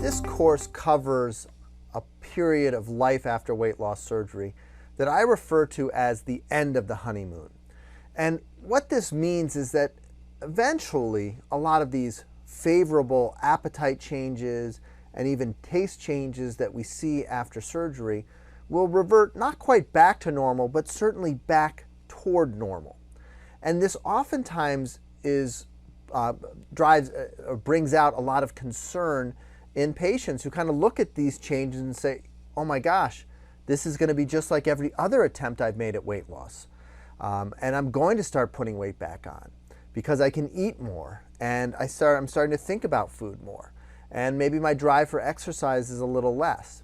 This course covers a period of life after weight loss surgery that I refer to as the end of the honeymoon. And what this means is that eventually a lot of these favorable appetite changes and even taste changes that we see after surgery will revert not quite back to normal, but certainly back toward normal. And this oftentimes brings out a lot of concern in patients who kind of look at these changes and say, oh my gosh, this is going to be just like every other attempt I've made at weight loss. And I'm going to start putting weight back on because I can eat more and I'm starting to think about food more. And maybe my drive for exercise is a little less.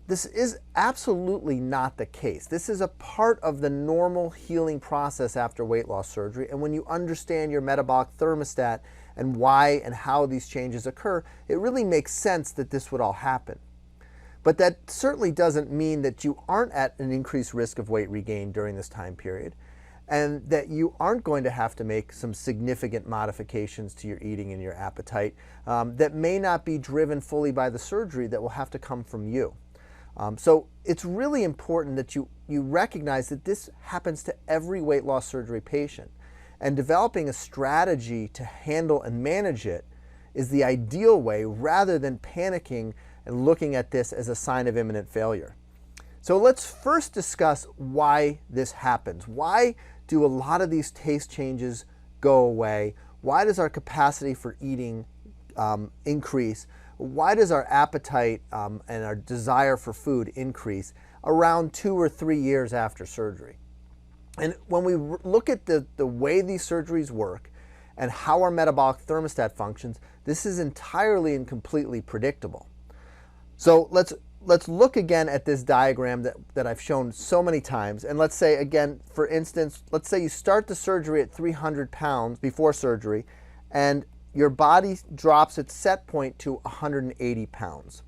This is absolutely not the case. This is a part of the normal healing process after weight loss surgery. And when you understand your metabolic thermostat and why and how these changes occur, it really makes sense that this would all happen. But that certainly doesn't mean that you aren't at an increased risk of weight regain during this time period, and that you aren't going to have to make some significant modifications to your eating and your appetite that may not be driven fully by the surgery, that will have to come from you. So it's really important that you recognize that this happens to every weight loss surgery patient, and developing a strategy to handle and manage it is the ideal way, rather than panicking and looking at this as a sign of imminent failure. So let's first discuss why this happens. Why do a lot of these taste changes go away? Why does our capacity for eating increase? Why does our appetite and our desire for food increase around 2 or 3 years after surgery? And when we look at the way these surgeries work and how our metabolic thermostat functions, this is entirely and completely predictable. So let's look again at this diagram that I've shown so many times. And let's say again, for instance, let's say you start the surgery at 300 pounds before surgery, and your body drops its set point to 180 pounds.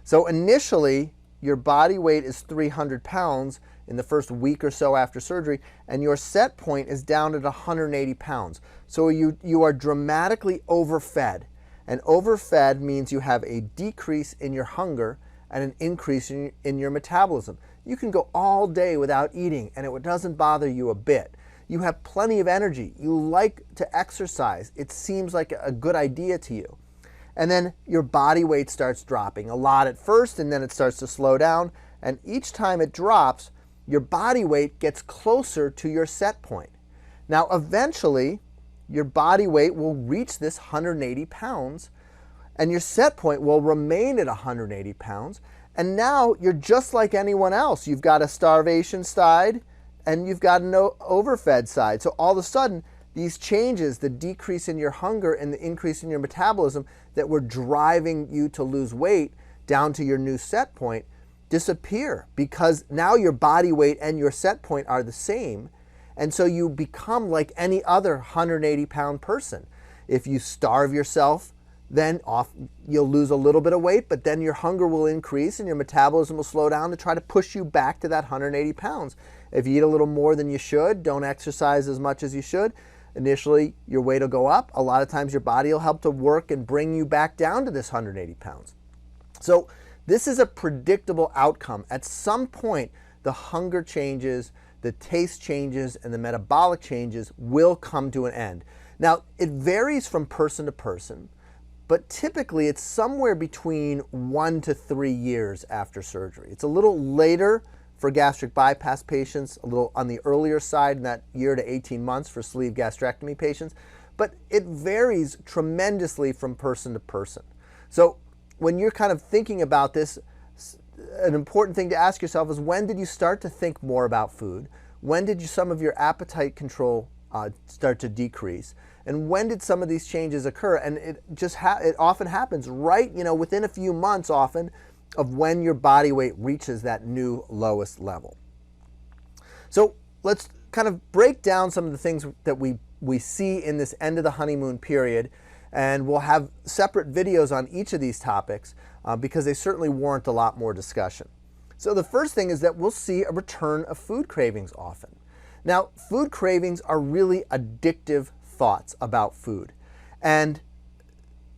So initially, your body weight is 300 pounds in the first week or so after surgery, and your set point is down at 180 pounds. So you are dramatically overfed. And overfed means you have a decrease in your hunger and an increase in your metabolism. You can go all day without eating and it doesn't bother you a bit. You have plenty of energy. You like to exercise. It seems like a good idea to you. And then your body weight starts dropping a lot at first, and then it starts to slow down. And each time it drops, your body weight gets closer to your set point. Now, eventually, your body weight will reach this 180 pounds, and your set point will remain at 180 pounds. And now you're just like anyone else. You've got a starvation side, and you've got an overfed side. So all of a sudden, these changes, the decrease in your hunger and the increase in your metabolism that were driving you to lose weight down to your new set point, disappear, because now your body weight and your set point are the same. And so you become like any other 180-pound person. If you starve yourself, then you'll lose a little bit of weight, but then your hunger will increase and your metabolism will slow down to try to push you back to that 180 pounds. If you eat a little more than you should, don't exercise as much as you should, initially your weight will go up. A lot of times your body will help to work and bring you back down to this 180 pounds. So this is a predictable outcome. At some point, the hunger changes, the taste changes, and the metabolic changes will come to an end. Now, it varies from person to person, but typically it's somewhere between 1 to 3 years after surgery. It's a little later for gastric bypass patients, a little on the earlier side in that year to 18 months for sleeve gastrectomy patients, but it varies tremendously from person to person. So when you're kind of thinking about this, an important thing to ask yourself is, when did you start to think more about food? When did some of your appetite control start to decrease? And when did some of these changes occur? And it often happens right, within a few months often of when your body weight reaches that new lowest level. So let's kind of break down some of the things that we see in this end of the honeymoon period, and we'll have separate videos on each of these topics because they certainly warrant a lot more discussion. So the first thing is that we'll see a return of food cravings often. Now, food cravings are really addictive thoughts about food. And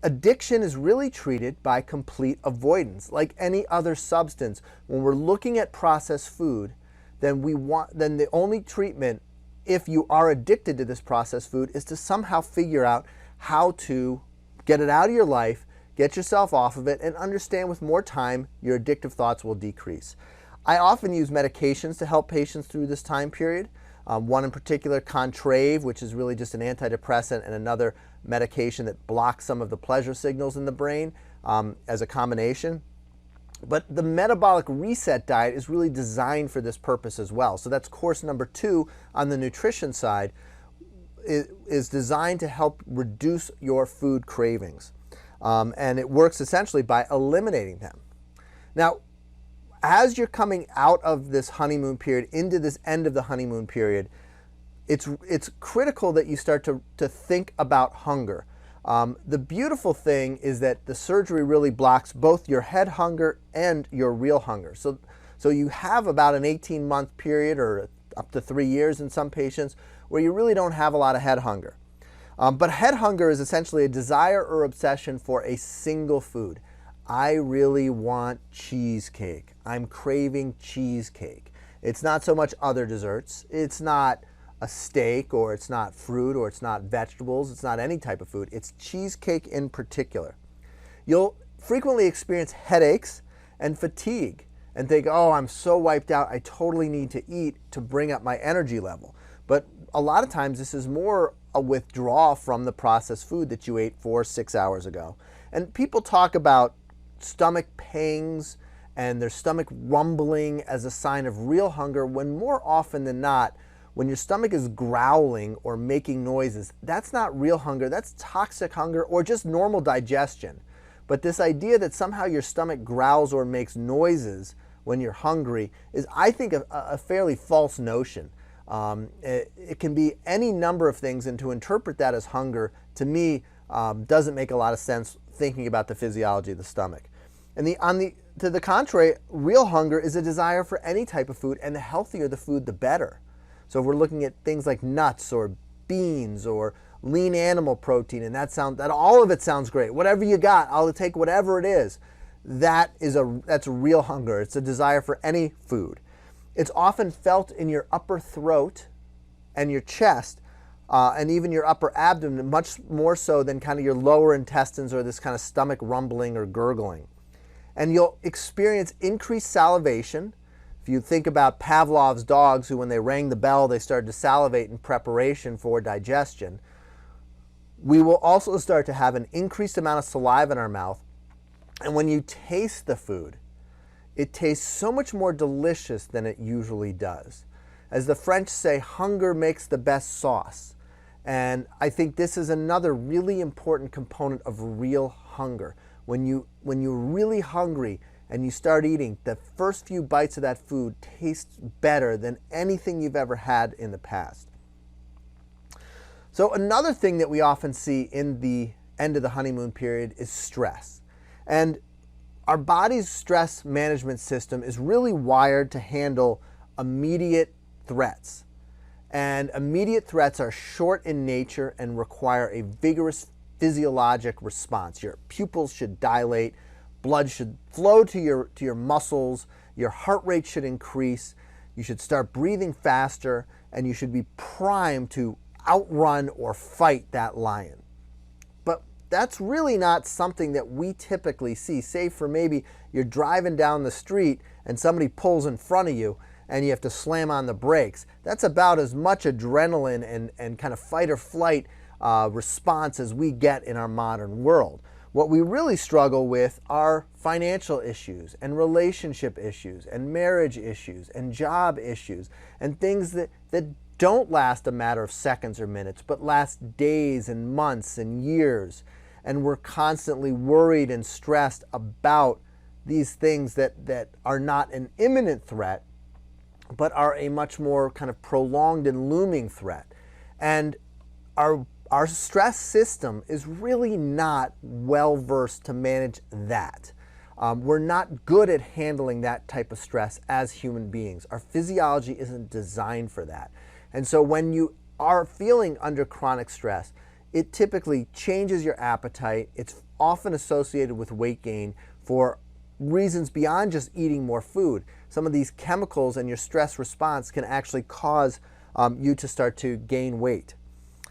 Addiction is really treated by complete avoidance. Like any other substance, when we're looking at processed food, then the only treatment, if you are addicted to this processed food, is to somehow figure out how to get it out of your life, get yourself off of it, and understand with more time your addictive thoughts will decrease. I often use medications to help patients through this time period. One in particular, Contrave, which is really just an antidepressant, and another medication that blocks some of the pleasure signals in the brain as a combination. But the metabolic reset diet is really designed for this purpose as well. So that's course number 2 on the nutrition side, is designed to help reduce your food cravings. And it works essentially by eliminating them. Now, as you're coming out of this honeymoon period into this end of the honeymoon period, it's critical that you start to think about hunger. The beautiful thing is that the surgery really blocks both your head hunger and your real hunger. So you have about an 18-month period, or up to 3 years in some patients, where you really don't have a lot of head hunger. But head hunger is essentially a desire or obsession for a single food. I really want cheesecake. I'm craving cheesecake. It's not so much other desserts. It's not a steak, or it's not fruit, or it's not vegetables. It's not any type of food. It's cheesecake in particular. You'll frequently experience headaches and fatigue and think, oh, I'm so wiped out, I totally need to eat to bring up my energy level. But a lot of times this is more a withdrawal from the processed food that you ate 4 or 6 hours ago. And people talk about stomach pangs and their stomach rumbling as a sign of real hunger, when more often than not, when your stomach is growling or making noises, that's not real hunger, that's toxic hunger or just normal digestion. But this idea that somehow your stomach growls or makes noises when you're hungry is, I think, a fairly false notion. It can be any number of things, and to interpret that as hunger, to me, doesn't make a lot of sense thinking about the physiology of the stomach. And to the contrary, real hunger is a desire for any type of food, and the healthier the food, the better. So if we're looking at things like nuts or beans or lean animal protein, and that all of it sounds great. Whatever you got, I'll take whatever it is. That's real hunger. It's a desire for any food. It's often felt in your upper throat and your chest, and even your upper abdomen, much more so than kind of your lower intestines or this kind of stomach rumbling or gurgling. And you'll experience increased salivation. If you think about Pavlov's dogs, who when they rang the bell, they started to salivate in preparation for digestion, we will also start to have an increased amount of saliva in our mouth. And when you taste the food, it tastes so much more delicious than it usually does. As the French say, hunger makes the best sauce. And I think this is another really important component of real hunger. When you're really hungry and you start eating, the first few bites of that food tastes better than anything you've ever had in the past. So another thing that we often see in the end of the honeymoon period is stress. And our body's stress management system is really wired to handle immediate threats. And immediate threats are short in nature and require a vigorous physiologic response. Your pupils should dilate, blood should flow to your muscles, your heart rate should increase, you should start breathing faster, and you should be primed to outrun or fight that lion. But that's really not something that we typically see, save for maybe you're driving down the street and somebody pulls in front of you and you have to slam on the brakes. That's about as much adrenaline and kind of fight or flight response as we get in our modern world. What we really struggle with are financial issues and relationship issues and marriage issues and job issues and things that don't last a matter of seconds or minutes, but last days and months and years. And we're constantly worried and stressed about these things that are not an imminent threat, but are a much more kind of prolonged and looming threat. And our stress system is really not well versed to manage that. We're not good at handling that type of stress as human beings. Our physiology isn't designed for that. And so when you are feeling under chronic stress, it typically changes your appetite. It's often associated with weight gain for reasons beyond just eating more food. Some of these chemicals and your stress response can actually cause you to start to gain weight.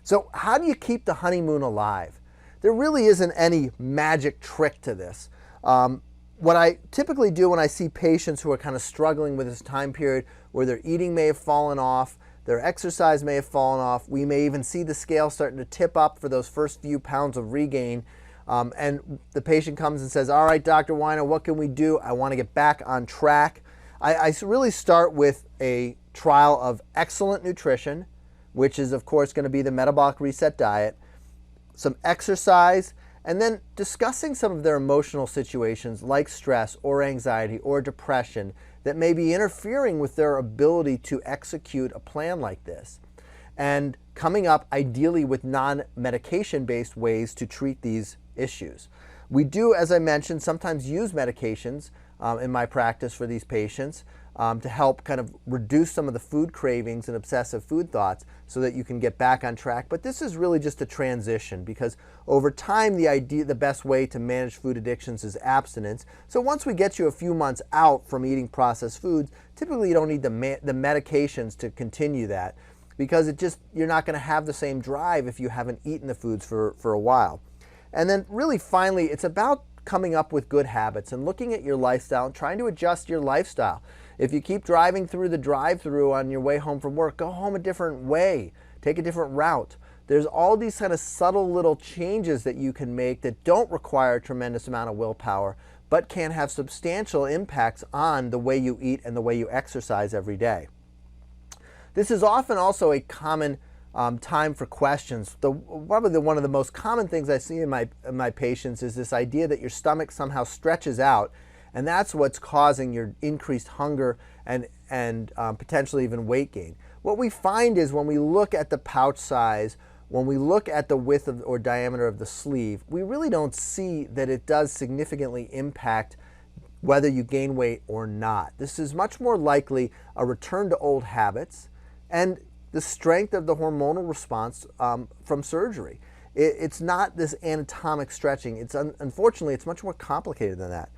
So how do you keep the honeymoon alive? There really isn't any magic trick to this. What I typically do when I see patients who are kind of struggling with this time period where their eating may have fallen off, their exercise may have fallen off, we may even see the scale starting to tip up for those first few pounds of regain, and the patient comes and says, all right, Dr. Weiner, what can we do? I want to get back on track. I really start with a trial of excellent nutrition, which is of course going to be the metabolic reset diet, some exercise, and then discussing some of their emotional situations like stress or anxiety or depression that may be interfering with their ability to execute a plan like this. And coming up ideally with non-medication based ways to treat these issues. We do, as I mentioned, sometimes use medications in my practice for these patients to help kind of reduce some of the food cravings and obsessive food thoughts so that you can get back on track. But this is really just a transition because over time the best way to manage food addictions is abstinence. So once we get you a few months out from eating processed foods, typically you don't need the medications to continue that because you're not going to have the same drive if you haven't eaten the foods for a while. And then really finally, it's about coming up with good habits and looking at your lifestyle and trying to adjust your lifestyle. If you keep driving through the drive-thru on your way home from work, go home a different way, take a different route. There's all these kind of subtle little changes that you can make that don't require a tremendous amount of willpower, but can have substantial impacts on the way you eat and the way you exercise every day. This is often also a common time for questions. Probably one of the most common things I see in my patients is this idea that your stomach somehow stretches out, and that's what's causing your increased hunger and potentially even weight gain. What we find is when we look at the pouch size, when we look at the width or diameter of the sleeve, we really don't see that it does significantly impact whether you gain weight or not. This is much more likely a return to old habits and the strength of the hormonal response from surgery. It's not this anatomic stretching. Unfortunately, it's much more complicated than that.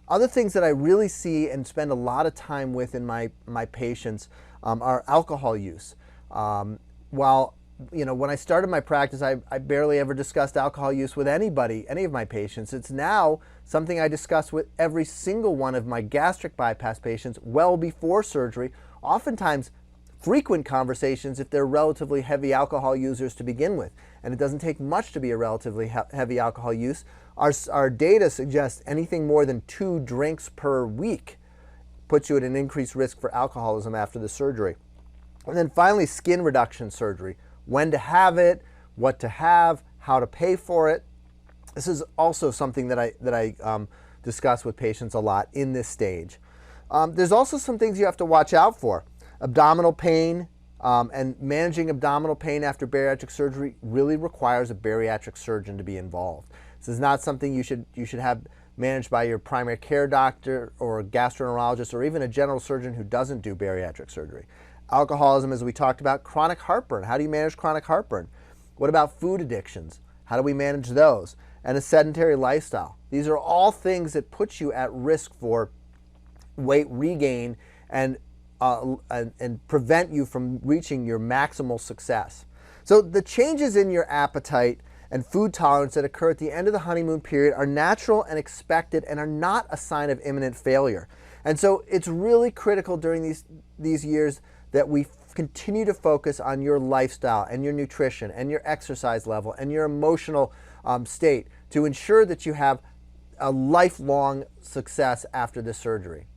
Other things that I really see and spend a lot of time with in my patients are alcohol use. While when I started my practice, I barely ever discussed alcohol use with anybody, any of my patients. It's now something I discuss with every single one of my gastric bypass patients well before surgery, oftentimes frequent conversations if they're relatively heavy alcohol users to begin with. And it doesn't take much to be a relatively heavy alcohol use. Our data suggests anything more than 2 drinks per week puts you at an increased risk for alcoholism after the surgery. And then finally, skin reduction surgery. When to have it, what to have, how to pay for it. This is also something that I discuss with patients a lot in this stage. There's also some things you have to watch out for. Abdominal pain and managing abdominal pain after bariatric surgery really requires a bariatric surgeon to be involved. This is not something you should have managed by your primary care doctor or gastroenterologist or even a general surgeon who doesn't do bariatric surgery. Alcoholism, as we talked about, chronic heartburn. How do you manage chronic heartburn? What about food addictions? How do we manage those? And a sedentary lifestyle. These are all things that put you at risk for weight regain and prevent you from reaching your maximal success. So the changes in your appetite and food tolerance that occur at the end of the honeymoon period are natural and expected and are not a sign of imminent failure. And so it's really critical during these years that we continue to focus on your lifestyle and your nutrition and your exercise level and your emotional state to ensure that you have a lifelong success after the surgery.